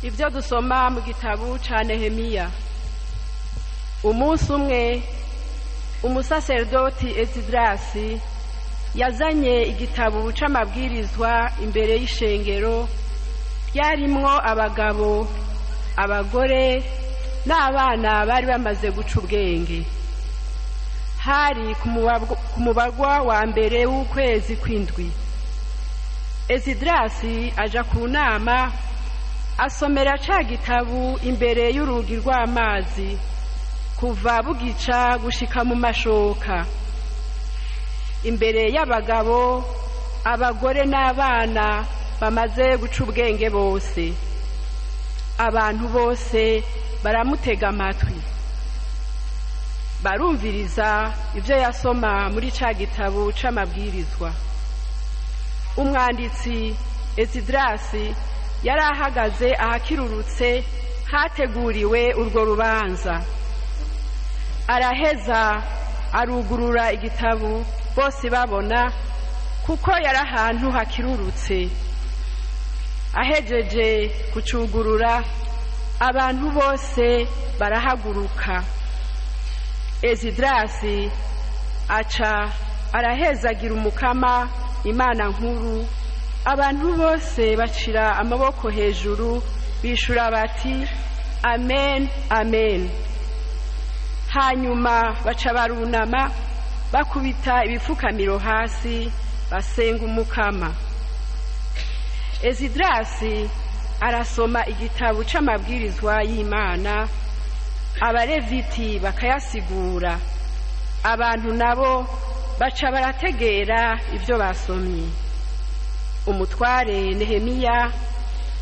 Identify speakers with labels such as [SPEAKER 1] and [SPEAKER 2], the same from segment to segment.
[SPEAKER 1] ibyo dusoma mu gitabo ca Nehemiya. Umunsi umwe umusaserdoti Esidrasi yazanye igitabo c'amabwirizwa imbere y'ishengero, ryarimwo abagabo, abagore n'abana bari bamaze guca ubwenge. Hari ku mubarwa wa mbere w'ukwezi kw'indwi. Esidrasi aja ku nama, asomera ca gitabu imbere y'urugi rw'amazi kuva bugica gushika mu mashoka, imbere y'abagabo, abagore n'abana bamaze guca ubwenge bose. Abantu bose baramutega amatwi, barumviriza ibyo yasoma muri ca gitabu c'amabwirizwa. Umwanditsi Esidrasi yari ahagaze ahakirurutse hateguriwe urwo rubanza. Araheza arugurura igitabu, bose babona, kuko yari ahantu hakirurutse. Ahejeje kucugurura, abantu bose barahaguruka. Esidrasi aca arahezagira umukama Imana nkuru. Abantu bose bacira amaboko hejuru, bishura bati amen, amen. Hanyuma baca barunama, bakubita ibifukamiro hasi, basenga umukama. Esidrasi arasoma igitabo c'amabwirizwa y'Imana, abareviti bakayasigura. Abantu nabo baca barategera ibyo basomye. Umutware Nehemiya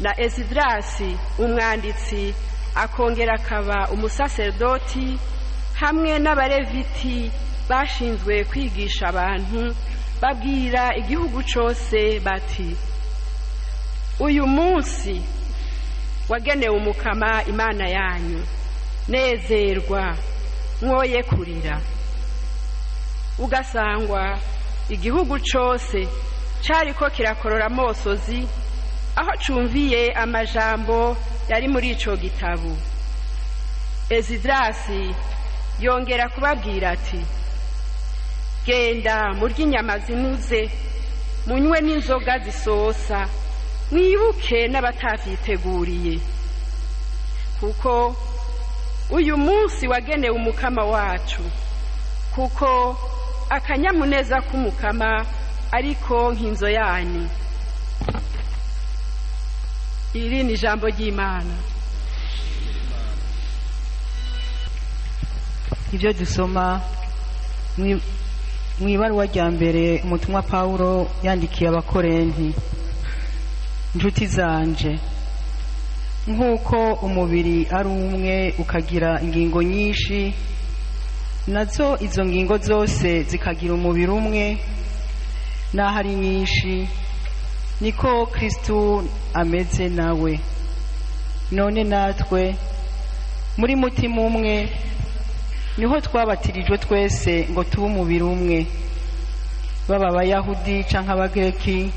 [SPEAKER 1] na Esidrasi umwanditsi akongera akaba umusaserdoti hamwe n'abareviti bashinzwe kwigisha abantu, babwira igihugu cose bati, uyu munsi wagenewe umukama Imana yanyu. Nezerwa, mwoye kurira. Ugasangwa igihugu cose cariko kirakorora amosozi aho cumviye amajambo yari muri ico gitabu. Esidrasi yongera kubabwira ati, genda murye inyama zinuze, munywe n'inzoga zisosa, mwibuke n'abatavyiteguriye, kuko uyu munsi wagenewe umukama wacu, kuko akanyamuneza k'umukama ariko nk'inzo yanyu. Iri ni ijambo ry'Imana.
[SPEAKER 2] Ibyo dusoma mw'ibaruwa rya mbere umutumwa Pawulo yandikiye abakorenti. Inshuti zanje, nk'uko umubiri ari umwe ukagira ingingo nyinshi, nazo izo ngingo zose zikagira umubiri umwe, naho ari nyinshi, niko Kristo ameze nawe. None natwe muri mutima umwe niho twabatirijwe twese ngo tube umubiri umwe, baba Abayahudi canke Abagireki,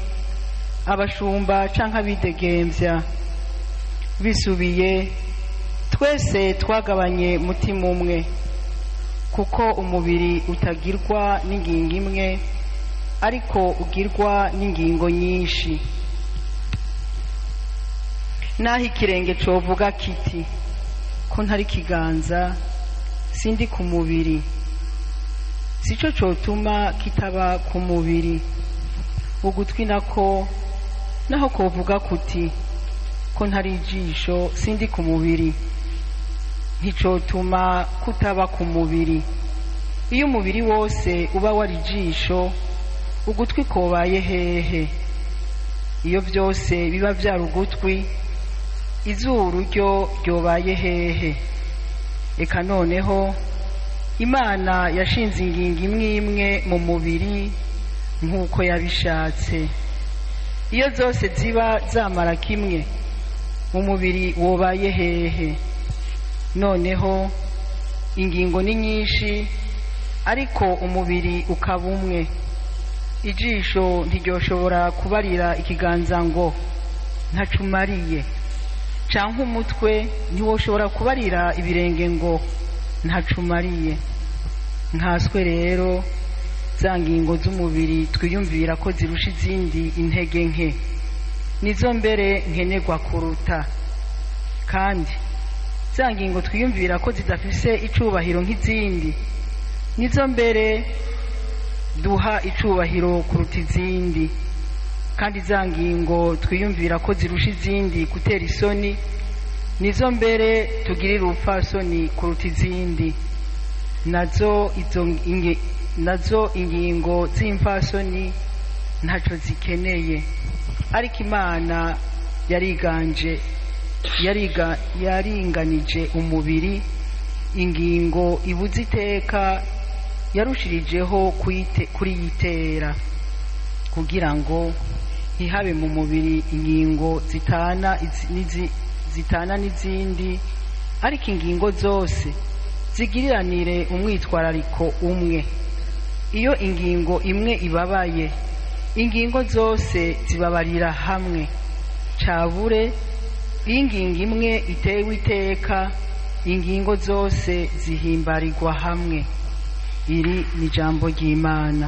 [SPEAKER 2] abashumba canke abidegemvya. Bisubiye, twese twagabanye mutima umwe, kuko umubiri utagirwa n'ingingo imwe, ariko ugirwa n'ingingo nyinshi. Naho ikirenge covuga kiti, ko ntari kiganza, sindi ku mubiri, sico cotuma kitaba ku mubiri. Ugutwi nako naho kovuga kuti, ko ntari ijisho, sindi ku mubiri, nticotuma kutaba ku mubiri. Iyo umubiri wose uba wari ijisho, ugutwi kobaye hehe? Iyo byose biba vyari ugutwi, izuru ryo ryobaye hehe? Eka noneho Imana yashinze ingingo imwe imwe mu mubiri nk'uko yabishatse. Iyo zose ziba zamara kimwe, mu mubiri wobaye hehe? Noneho ingingo ni nyinshi, ariko umubiri ukaba umwe. Ijisho ntiryoshobora kubarira ikiganza ngo ntacumariye, canke umutwe ntiwoshobora kubarira ibirenge ngo ntacumariye. Nkaswe rero za ngingo z'umubiri twiyumvira ko zirusha izindi intege nke, nizo mbere nkenerwa kuruta, kandi za ngingo twiyumvira ko zidafise icubahiro nk'izindi nizo mbere duha icubahiro kuruta izindi, kandi za ngingo twiyumvira ko zirusha izindi gutera isoni nizo mbere tugirira ubupfasoni kuruta izindi. Nazo ingingo z'imfasoni ntaco zikeneye, ariko Imana yaringanije umubiri ingingo ibuze iteka yarushirijeho kuriyitera, kugira ngo ntihabe mu mubiri ingingo zitana n'izindi, ariko ingingo zose zigiriranire umwitwarariko umwe. Iyo ingingo imwe ibabaye, ingingo zose zibabarira hamwe. Cabure iyo ingingo imwe itewe iteka, ingingo zose zihimbarirwa hamwe. Iri ni ijambo ry'Imana.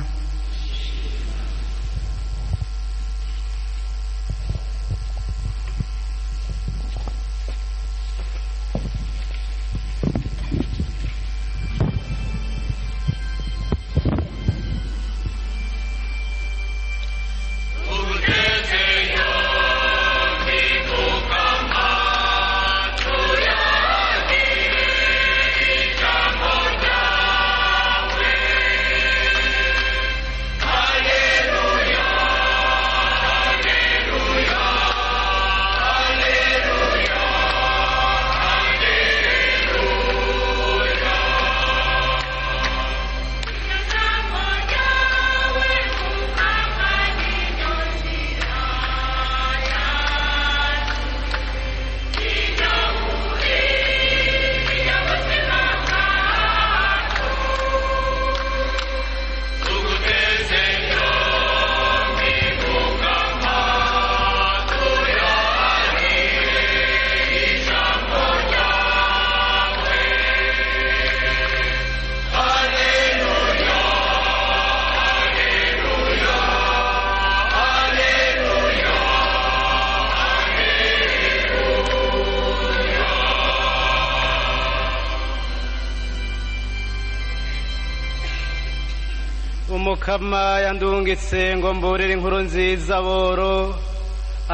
[SPEAKER 3] Umukama yandungitse ngo mburire inkuru nziza boro,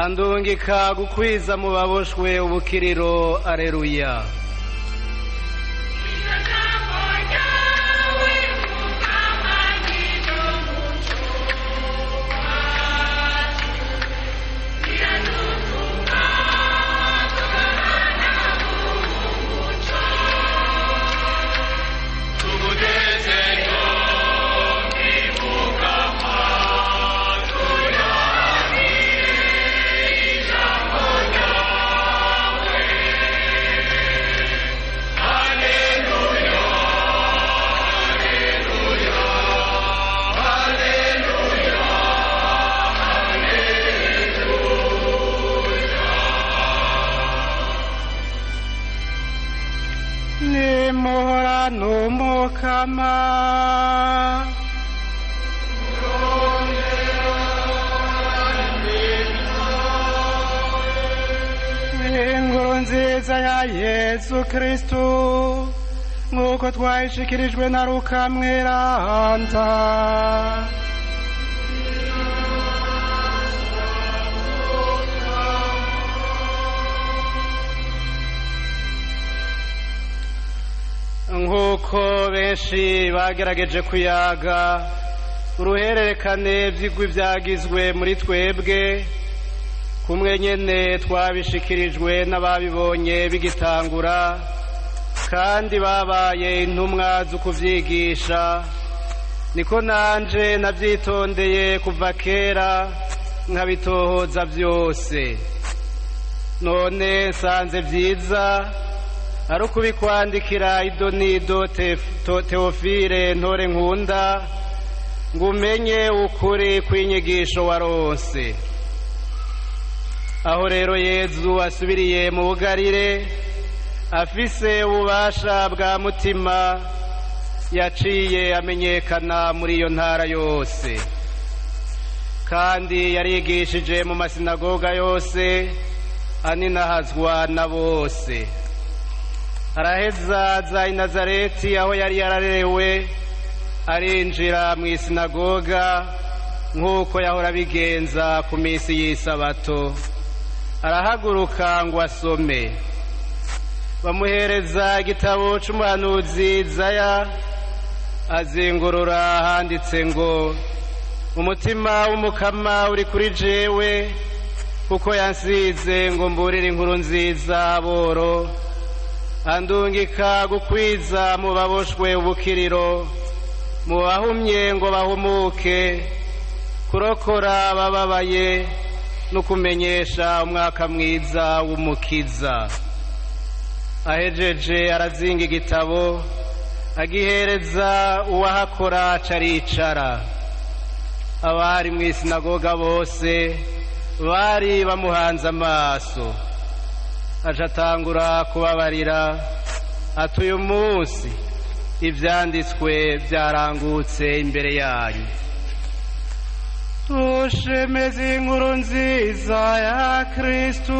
[SPEAKER 3] andungika gukwiza mu baboshwe ubukiriro. Aleluya. Umukama inkuru nziza ya Yesu Kristo nk'uko twayishikirijwe na Luka mweranda. Nk'uko benshi bagerageje kuyaga uruhererekane vy'igwi vyagizwe muri twebwe, kumwe nyene twabishikirijwe n'ababibonye bigitangura kandi babaye intumwa zo kuvyigisha, niko nanje navyitondeye kuva kera nkabitohoza vyose. None nsanze vyiza ari ukubikwandikira idonido Teofile ntore nkunda, ngo umenye ukuri kw'inyigisho waronse. aho rero Yezu asubiriye mu bugarire afise ububasha bwa mutima yaciye amenyekana muri iyo ntara yose, kandi yarigishije mu masinagoga yose aninahazwa na bose. Araheza aza i Nazareti aho yari yararerewe, arinjira mu isinagoga nk'uko yahora abigenza ku minsi y'isabato. Arahaguruka ngo asome. Bamuhereza igitabo c'umuhanuzi Izaya, azingurura handitse ngo, umutima w'umukama uri kuri jewe, kuko yansize ngo mburire inkuru nziza aboro, andungika gukwiza mu baboshwe ubukiriro, mu bahumye ngo bahumuke, kurokora abababaye no kumenyesha umwaka mwiza w'umukiza. Ahejeje arazinga igitabo, agihereza uwahakora acaricara. Abari mu isinagoga bose bari bamuhanze amaso. Aja atangura kubabarira ati, uyu munsi ivyanditswe vyarangutse imbere yanyu. Tushemeze inkuru nziza ya Kristu.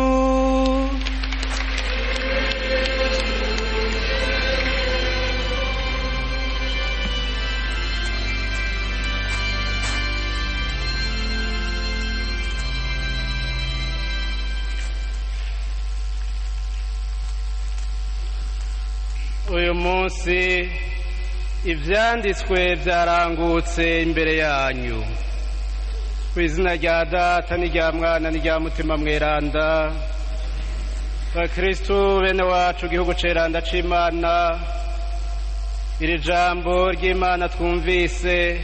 [SPEAKER 3] Uyu munsi ivyanditswe vyarangutse imbere yanyu. Kw'izina rya Data n'irya Mwana n'irya Mutima Mweranda. Bakristu bene wacu, igihugu ceranda c'Imana, iri jambo ry'Imana twumvise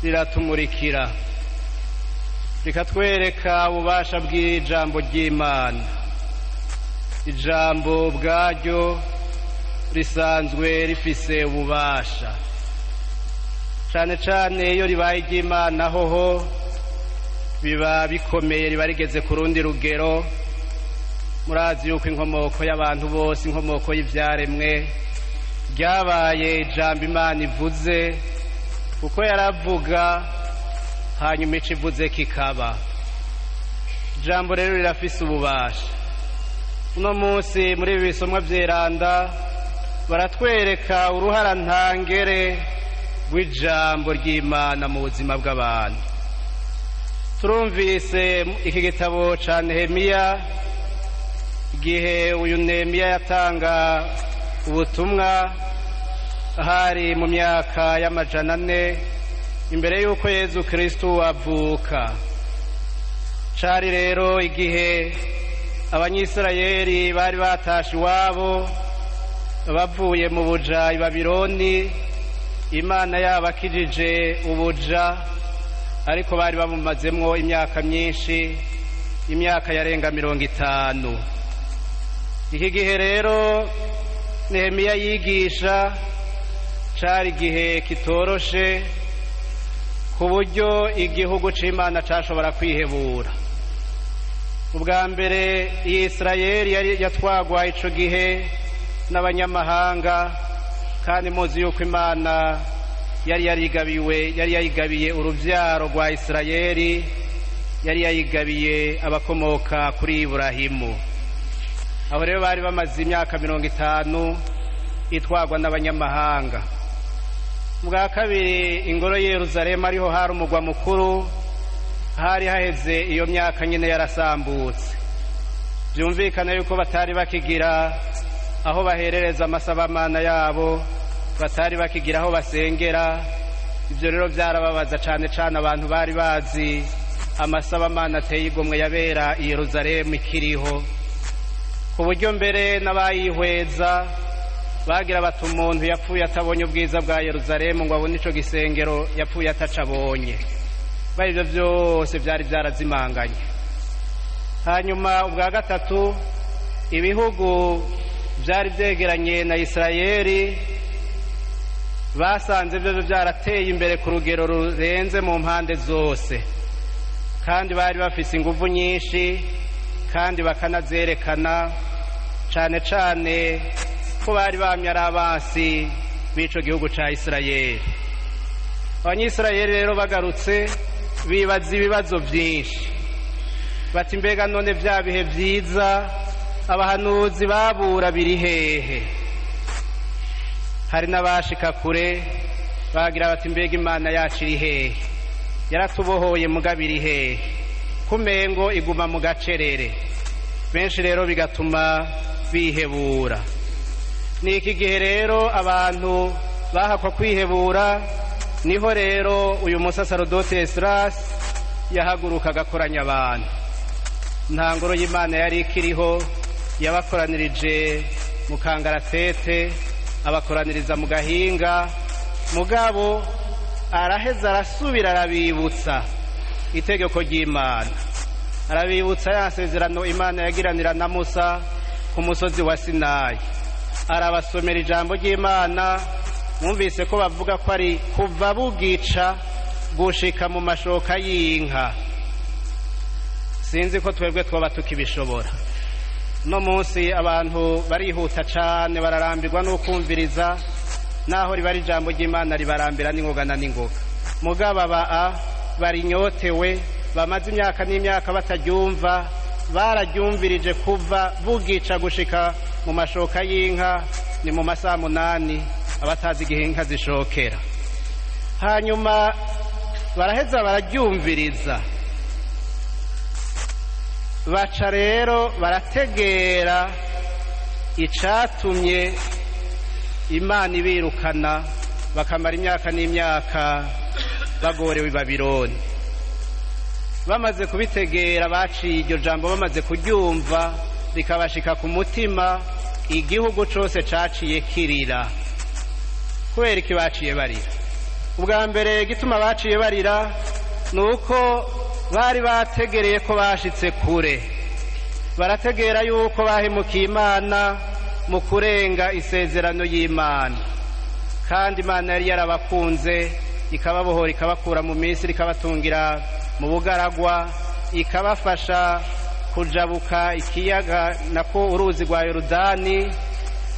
[SPEAKER 3] riratumurikira, rikatwereka ububasha bw'ijambo ry'Imana. Ijambo bwaryo risanzwe rifise ububasha, cane cane iyo ribaye iry'Imana hoho biba bikomeye, riba rigeze ku rundi rugero. Murazi yuko inkomoko y'abantu bose, inkomoko y'ivyaremwe, ryabaye ijambo Imana ivuze, kuko yaravuga hanyuma ico ivuze kikaba. Ijambo rero rirafise ububasha. Uno munsi muri ibi bisomwa vyeranda baratwereka uruhara ntangere rw'ijambo ry'Imana mu buzima bw'abantu. Turumvise iki gitabo ca Nehemiya, igihe uyu Nehemiya yatanga ubutumwa hari mu myaka y'amajana 4 imbere y'uko Yezu Kristu avuka. Cari rero igihe Abanyisirayeli bari batashe iwabo bavuye mu buja i Babiloni, Imana yabakijije ubuja, ariko bari bamumazemwo imyaka myinshi, imyaka yarenga 50. Iki gihe rero Nehemiya yigisha, cari igihe kitoroshe, ku buryo igihugu c'Imana cashobora kwihebura. Ubwa mbere Isirayeli yari yatwagwa ico gihe n'abanyamahanga, kandi muzi yuko Imana yari yayigabiye uruvyaro rwa Isirayeli, yari yayigabiye abakomoka kuri Iburahimu. Aho rero bari bamaze imyaka 50 itwagwa n'abanyamahanga. Ubwa kabiri ingoro Yerusalemu ariho hari umugwa mukuru, hari haheze iyo myaka nyine yarasambutse. Byumvikana yuko batari bakigira aho baherereza amasabamana yabo, batari bakigira aho basengera. Ibyo rero byarababaza cane cane abantu bari bazi amasabamana ateye igomwe yabera i Yerusalemu ikiriho, ku buryo mbere n'abayihweza bagira bati umuntu yapfuye atabonye ubwiza bwa Yerusalemu ngo abone ico gisengero, yapfuye atacabonye. Ibyo byose byari byarazimanganye. Hanyuma ubwa gatatu ibihugu byari byegeranye na Isirayeli basanze byo byarateye imbere ku rugero rurenze mu mpande zose, kandi bari bafise inguvu nyinshi kandi bakanazerekana cane cane ko bari bamye ari abansi b'ico gihugu ca Isirayeli. Abanyisirayeli rero bagarutse bibaza ibibazo vyinshi, bati mbega none vya bihe vyiza abahanuzi babura biri hehe? Hari n'abashika kure bagira bati mbega Imana yacu iri hehe? Yaratubohoye mugabo iri hehe? Kumengo iguma mu gacerere. Benshi rero bigatuma bihebura. Ni iki gihe rero abantu bahakwa kwihebura, niho rero uyu musasarodoti Esdras yahaguruka agakoranya abantu. Nta ngoro y'Imana yari ikiriho, yabakoranirije mu kangaratete, abakoraniriza mu gahinga, mugabo araheza arasubira arabibutsa itegeko ry'Imana, arabibutsa yasezerano Imana yagiranira na Musa ku musozi wa Sinayi. Arabasomera ijambo ry'Imana, mwumvise ko bavuga ko ari kuva bugica gushika mu mashoka y'inka. Sinzi ko twebwe twoba tukibishobora. No munsi abantu barihuta cane, bararambirwa no kumviriza, naho ribari ijambo ry'Imana ribarambira n'ingoga na n'ingoga. Mugaba barinyotewe, bamaze imyaka n'imyaka bataryumva, bararyumvirije kuva bugica gushika mu mashoka y'inka, ni mu masaha 8, abatazi igihe inka zishokera. Hanyuma baraheza bararyumviriza, baca rero barategera icatumye Imana ibirukana bakamara imyaka n'imyaka bagorewe i Babironi. Bamaze kubitegera, baciye iryo jambo, bamaze kuryumva rikabashika ku mutima, igihugu cose caciye kirira. Kubera iki baciye barira? Ubwa mbere gituma baciye barira nuko bari bategereye ko bashitse kure, barategera yuko bahemukiye Imana mu kurenga isezerano y'Imana, kandi Imana yari yarabakunze ikababohora, ikabakura mu Misiri, ikabatungira mu bugaragwa, ikabafasha kujabuka ikiyaga nako uruzi rwa Yorodani,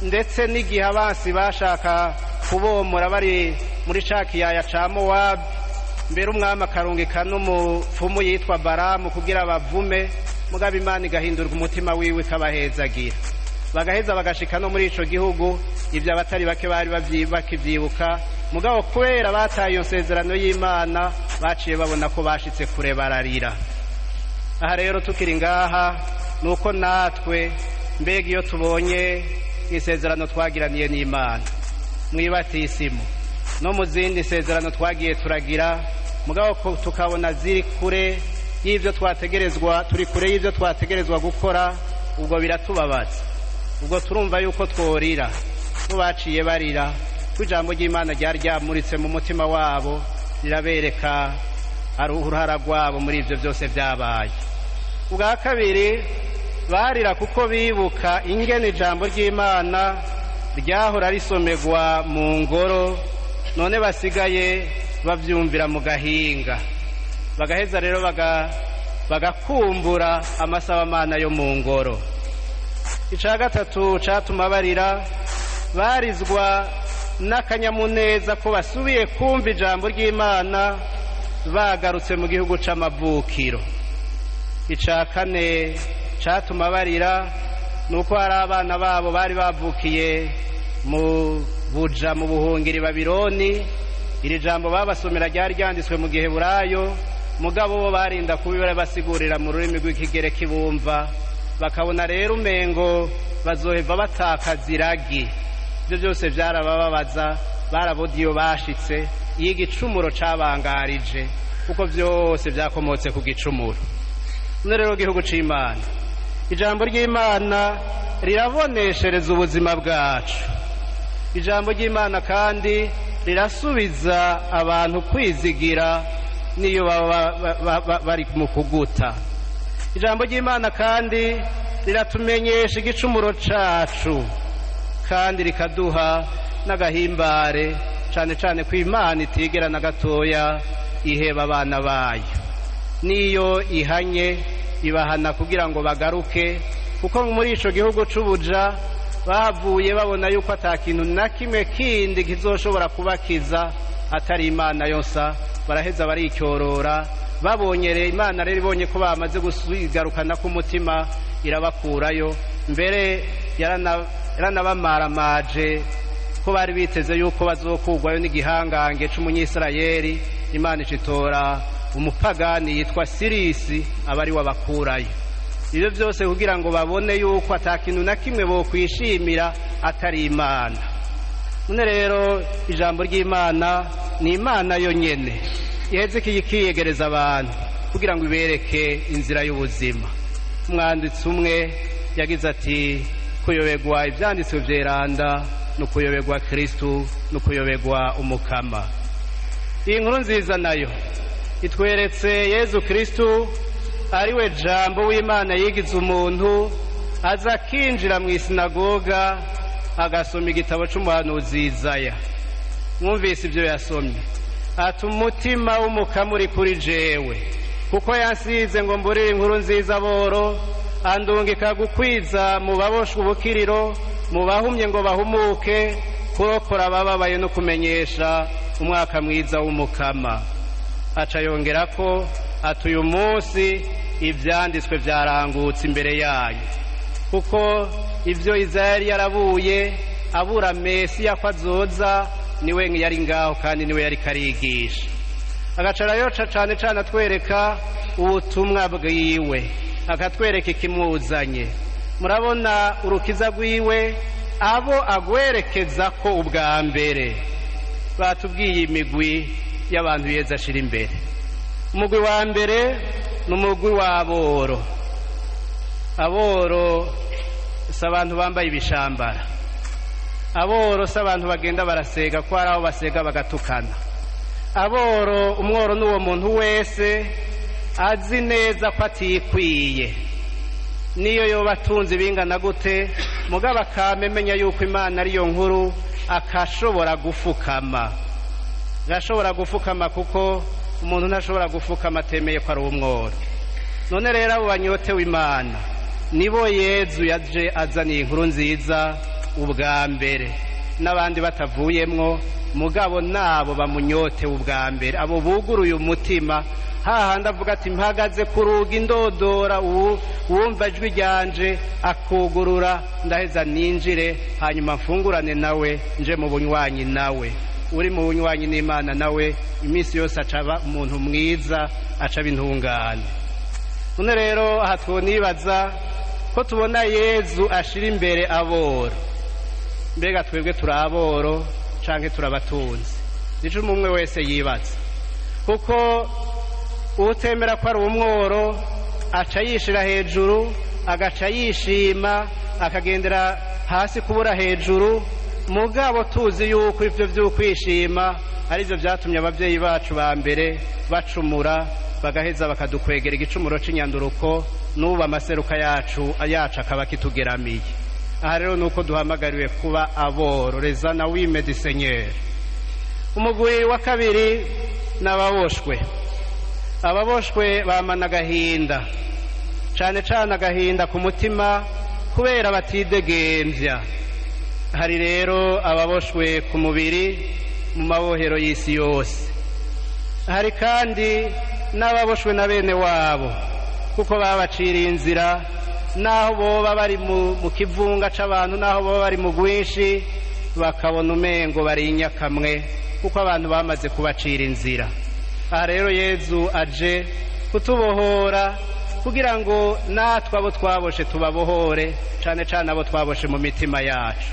[SPEAKER 3] ndetse n'igihe abansi bashaka kubomora bari muri ca kiyaya ca Mowabu, mbere umwami akarungika n'umupfumu yitwa Baramu kugira bavume, mugabo Imana igahindurwa umutima wiwe ikabahezagira, bagaheza bagashika no muri ico gihugu. Ivyo abatari bake bari bakivyibuka, mugabo kubera bataye iyo nsezerano y'Imana baciye babona ko bashitse kure, bararira. Aha rero tukiri ngaha nuko natwe mbega iyo tubonye isezerano twagiraniye n'Imana mwibatisimu no mu zindi sezerano twagiye turagira, mugabo tukabona ziri kure y'ivyo twategerezwa, turi kure y'ivyo twategerezwa gukora, ubwo biratubabaza. Ubwo turumva yuko tworira, bo baciye barira, ijambo ry'Imana ryari ryamuritse mu mutima wabo, rirabereka uruhara rwabo muri ivyo byose byabaye. Ubwa kabiri barira kuko bibuka ingene ijambo ry'Imana ryahora risomerwa mu ngoro, none basigaye bavyumvira mu gahinga. Bagaheza rero bagakumbura amasabamana yo mu ngoro. Ica gatatu catuma barira, barizwa n'akanyamuneza ko basubiye kumva ijambo ry'Imana bagarutse mu gihugu c'amavukiro. Ica kane catuma barira nuko hari abana babo bari bavukiye mu buja mu buhungiro i Babironi. Iri jambo babasomera ryari ryanditswe mu Giheburayo, mugabo bo barinda kubibara basigurira mu rurimi rw'ikigereki bumva, bakabona rero umengo bazoheva batakaza iragi. Ivyo byose vyarabababaza, barabodiyo bashitse iyo igicumuro cabangarije, kuko vyose vyakomotse ku gicumuro. None rero igihugu c'Imana, ijambo ry'Imana riraboneshereza ubuzima bwacu. Ijambo ry'Imana kandi rirasubiza abantu kwizigira niyo bari mu kuguta. Ijambo ry'Imana kandi riratumenyesha igicumuro cacu, kandi rikaduha n'agahimbare cane cane ko Imana itigera na gatoya iheba abana bayo. n'iyo ihanye ibahana kugira ngo bagaruke, kuko muri ico gihugu c'ubuja bavuye babona yuko ata kintu na kimwe kindi kizoshobora kubakiza atari Imana yonsa. Baraheza baricyorora, babonye Imana rero ibonye ko bamaze gusigarukana k'umutima irabakurayo. Mbere yaranabamaramaje ko bari biteze yuko bazokugwayo n'igihangange c'umunyisirayeli. Imana icitora umupagani yitwa Sirisi abari wabakurayo. Ibyo byose kugira ngo babone yuko ata kintu na kimwe bokwishimira atari Imana. None rero ijambo ry'Imana ni Imana yonyene iheze kiyegereza abantu kugira ngo ibereke inzira y'ubuzima. Umwanditsi umwe yagize ati kuyoberwa ivyanditswe vyeranda no kuyoberwa Kristo no kuyoberwa umukama. Iyi nkuru nziza nayo itweretse Yezu Kristo ari we jambo w'Imana yigize umuntu, aza kinjira mu isinagoga agasoma igitabo c'umuhanuzi Izaya. Mwumvise ibyo yasomye, ati umutima w'umukama uri kuri jewe, kuko yansize ngo mburire inkuru nziza boro, andungika gukwiza mu baboshwe ubukiriro, mu bahumye ngo bahumuke, kurokora abababaye no kumenyesha umwaka mwiza w'umukama. Aca yongera ko ati uyu munsi ivyanditswe vyarangutse imbere yayo, kuko ivyo Izaya yari yarabuye abura Mesiya ko azoza, niwe yari ngaho kandi niwe yari karigisha. Agacara yoca cane cane atwereka ubutumwa bwiwe, akatwereka ikimuzanye. Murabona urukiza rwiwe abo agwerekeza ko ubwa mbere batubwiye imigwi y'abantu Yezu ashira imbere. Umugwi wa mbere n'umugwi w'aboro. Aboro si abantu bambaye ibishambara, aboro si abantu bagenda barasega ko hari aho basega bagatukana. Aboro, umworo n'uwo muntu wese azi neza ko atikwiye, niyo yoba atunze bingana gute, mugabo akamenya yuko Imana ariyo nkuru, akashobora gufukama. Gashobora gufukama kuko umuntu ntashobora gufukama atemeye ko ari umworo. None rero abo banyotewe Imana nibo Yezu yaje azaniye inkuru nziza ubwa mbere, n'abandi batavuyemwo, mugabo nabo bamunyotewe ubwa mbere, abo buguruye umutima. Hahandi avuga ati mpagaze ku rugi ndodora, uwumva ijwi ryanje akugurura, ndaheza ninjire, hanyuma mfungurane nawe, nje mu bunywanyi nawe. Uri mu bunywanyi n'Imana nawe iminsi yose acaba umuntu mwiza, acaba intungane. None rero aha twonibaza ko tubona Yezu ashira imbere aboro. Mbega twebwe turi aboro canke turabatunzi? Nico umwe wese yibaza, kuko utemera ko ari umworo aca yishira hejuru, agaca yishima, akagendera hasi kubura hejuru. Mugabo tuzi yuko ivyo vy'ukwishima arivyo vyatumye abavyeyi bacu ba mbere bacumura, bagaheza bakadukwegera igicumuro c'inyanduruko, n'ubu amaseruka yacu akaba kitugeramiye. Aha rero nuko duhamagariwe kuba aboro, rezana wime du Seigneur. Umugwi wa kabiri n'ababoshwe. Ababoshwe bamana agahinda, cane cane agahinda ku mutima kubera batidegemvya. Hari rero ababoshwe ku mubiri mu mabohero y'isi yose. Hari kandi n'ababoshwe na bene wabo, kuko babaciriye inzira, naho boba bari mu kivunga c'abantu, naho boba bari mu gwinshi, bakabona umengo bari inyakamwe, kuko abantu bamaze kubacira inzira. Aha rero Yezu aje kutubohora kugira ngo natwe abo twaboshe tubabohore, cane cane abo twaboshe mu mitima yacu.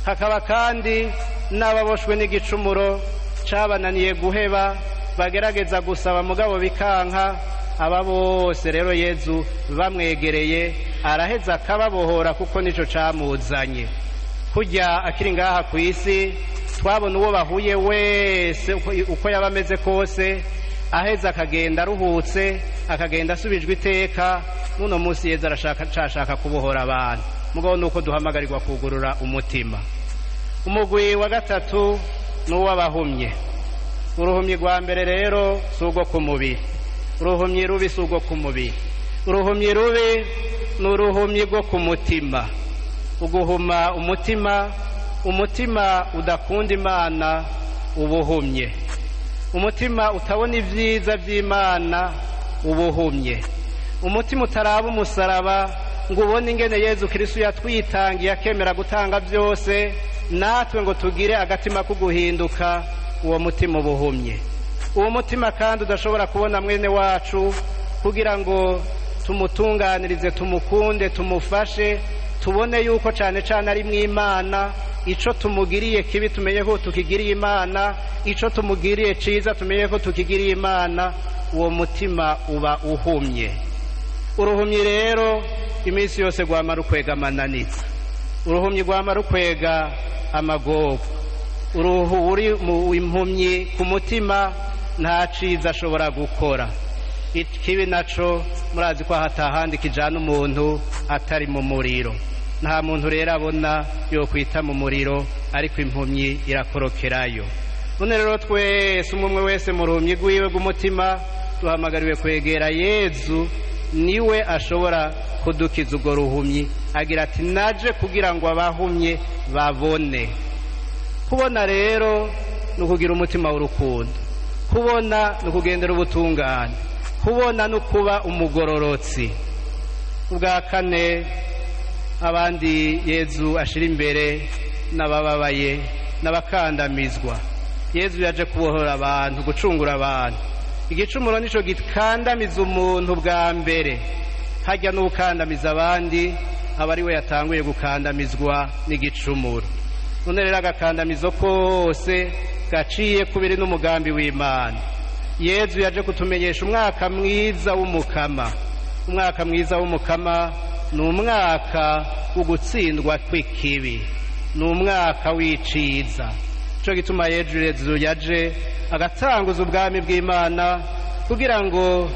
[SPEAKER 3] Hakaba kandi n'ababoshwe n'igicumuro cabananiye guheba, bagerageza gusaba mugabo bikanka. Aba bose rero Yezu bamwegereye araheza akababohora, kuko nico camuzanye. Kurya akiri ngaha ku isi twabona uwo bahuye wese uko yaba ameze kose, aheza akagenda aruhutse, akagenda asubijwe iteka. Nuno munsi Yezu arashaka kubohora abantu, mugabo nuko duhamagarirwa kugurura umutima. Umugwi wa gatatu n'uw'abahumye. Uruhumyi rwa mbere rero si urwo ku mubiri, uruhumyi rubi si urwo ku mubiri, uruhumyi rubi ni uruhumyi rwo ku mutima. Uguhuma umutima udakunda Imana ubuhumye, umutima utabona ibyiza by'Imana ubuhumye, umutima utaraba umusaraba ngo ubone ingene Yezu Kristo yatwitangiye akemera gutanga byose natwe ngo tugire agatima ko guhinduka, uwo mutima ubuhumye. Uwo mutima kandi udashobora kubona mwene wacu kugira ngo tumutunganirize, tumukunde, tumufashe, tubone yuko cyane cyane ari mw'Imana. Ico tumugiriye kibi tumenye ko tukigiriye Imana, ico tumugiriye ciza tumenye ko tukigiriye Imana. Uwo mutima uba uhumye. Uruhumyi rero iminsi yose gwama rukwega amananiza, uruhumyi gwama rukwega amagogo. Uruhu uri mu impumyi ku mutima nta ciza ashobora gukora. Ikibi naco murazi ko hatahandi kijana umuntu atari mu muriro. Nta muntu rero abona yo kwita mu muriro, ariko impumyi irakorokerayo. None rero twese umwe wese mu ruhumyi rwiwe rw'umutima duhamagariwe kwegera Yezu, niwe ashobora kudukiza urwo ruhumyi. Agira ati naje kugira ngo abahumye babone. Kubona rero ni ukugira umutima w'urukundo, kubona ni ukugendera ubutungane, kubona no kuba umugororotsi. Ubwa kane, abandi Yezu ashira imbere n'abababaye n'abakandamizwa. Yezu yaje kubohora abantu, gucungura abantu. Igicumuro nico gikandamiza umuntu bwa mbere, hajya n'ukandamiza abandi aba ari we yatanguye gukandamizwa n'igicumuro. None rero agakandamizo kose gaciye kubiri n'umugambi w'Imana. Yezu yaje kutumenyesha umwaka mwiza w'umukama. Umwaka mwiza w'umukama ni umwaka wo gutsindwa kw'ikibi, ni umwaka w'iciza. Cyo gituma Yezu yaje agatanguza ubwami bw'Imana kugira ngo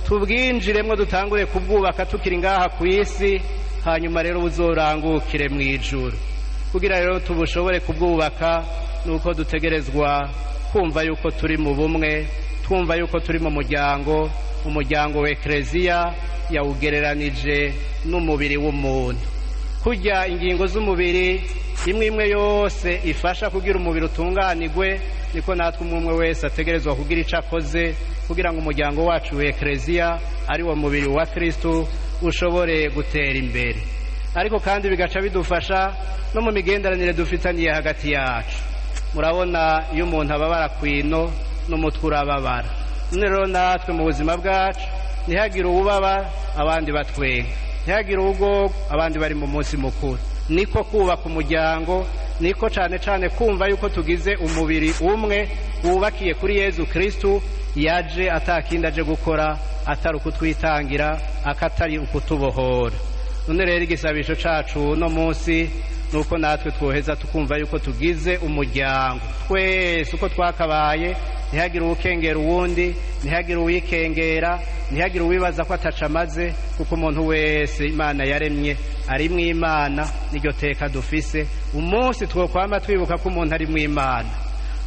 [SPEAKER 3] tubwinjiremwo, dutangure kubwubaka tukiri ngaha ku isi, hanyuma rero buzorangukire mu ijuru. Kugira rero tubushobore kubwubaka nuko dutegerezwa kumva yuko turi mu bumwe, twumva yuko turi mu muryango, umuryango wa Ekleziya yawugereranije n'umubiri w'umuntu. Kurya ingingo z'umubiri imwe imwe yose ifasha kugira umubiri utunganirwe, niko natwe umwe wese ategerezwa kugira ico akoze kugira ngo umuryango wacu wa Ekleziya ari wo mubiri wa Kristo ushobore gutera imbere. Ariko kandi bigaca bidufasha no mu migenderanire dufitaniye hagati yacu. Murabona iyo umuntu ababara kwino n'umutwe urababara. None rero natwe mu buzima bwacu ntihagire uwubaba abandi batwenga, ntihagire uwugo abandi bari mu munsi mukuru. Niko kubaka umuryango, niko cane cane kumva yuko tugize umubiri umwe wubakiye kuri Yezu Kristo, yaje atakindi aje gukora atari ukutwitangira, akatari ukutubohora. None rero igisabisho cacu no munsi nuko natwe twoheza tukumva yuko tugize umuryango twese uko twakabaye, ntihagire uwukengera uwundi, ntihagire uwikengera, ntihagire uwibaza ko atacamaze, kuko umuntu wese Imana yaremye ari mw'Imana. Niryo teka dufise umunsi twokwama twibuka ko umuntu ari mw'Imana,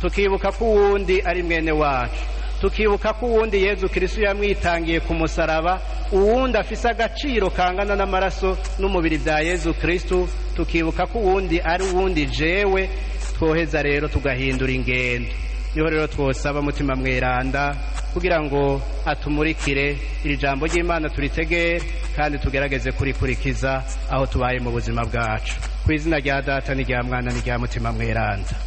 [SPEAKER 3] tukibuka ko uwundi ari mwene wacu, tukibuka ko uwundi Yezu Kristo yamwitangiye ku musaraba, uwundi afise agaciro kangana n'amaraso n'umubiri bya Yezu Kristo, tukibuka ko uwundi ari uwundi jewe. Twoheza rero tugahindura ingendo. Niho rero twosaba mutima mweranda kugira ngo atumurikire iri jambo ry'Imana turitegere kandi tugerageze kurikurikiza aho tubaye mu buzima bwacu. Ku izina rya Data n'irya Mwana n'irya Mutima mweranda.